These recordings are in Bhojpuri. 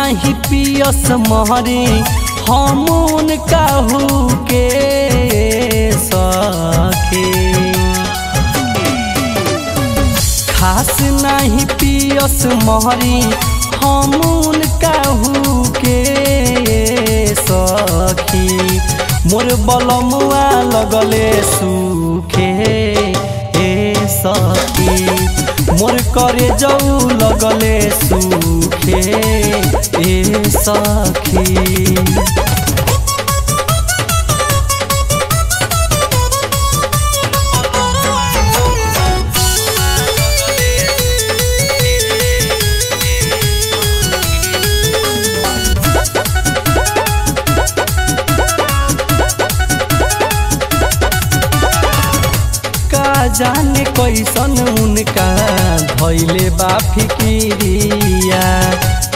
नहीं पियस महरी हम काहू के सखी। खास नहीं पियस महरी हम काहू के सखी। मोर बलमुआ लगले सूखे सखी। मोर करे जाऊ लगले सूखे सखी। जाने कैसन उनका धैले बा फिकिरिया।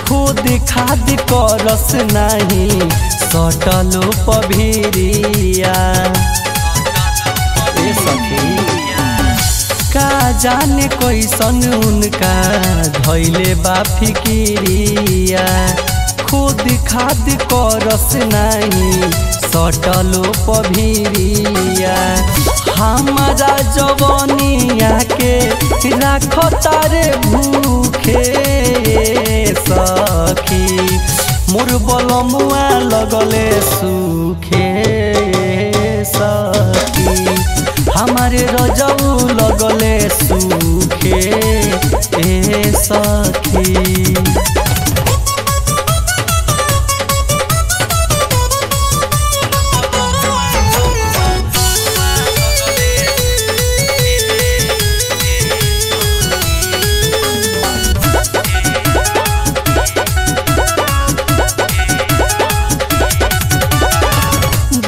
खुद खाद करस नहीं सटलो पभिरिया। का जाने कैसन उनका धैले बा फिकिरिया। खुद खाद करस नहीं सटलो पभिरिया। हमारा जवानिया के राखो तारे भूखे सखी। मोर बलमुआ लगले सूखे सखी। हमारे रजऊ लगले सूखे सखी।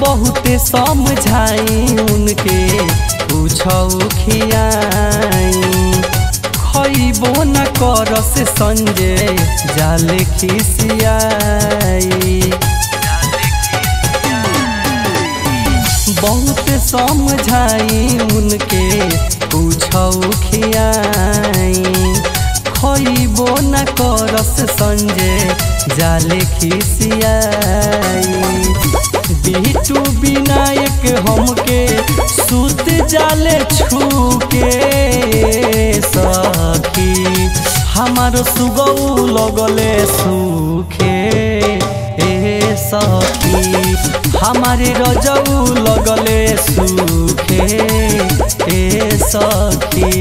बहुते समझाई उनके पूछौ खियाई। खइबो न करस संजय जाले खिसियाई। बहुत समझाई उनके पूछौ खियाई। खइबो न करस संजय जाले खिसियाई। बिटू विनायक हमके सुत जाले छूके सखी। हमार सुगऊ लगले सूखे सखी। हमारे रजऊ लगले सूखे सखी।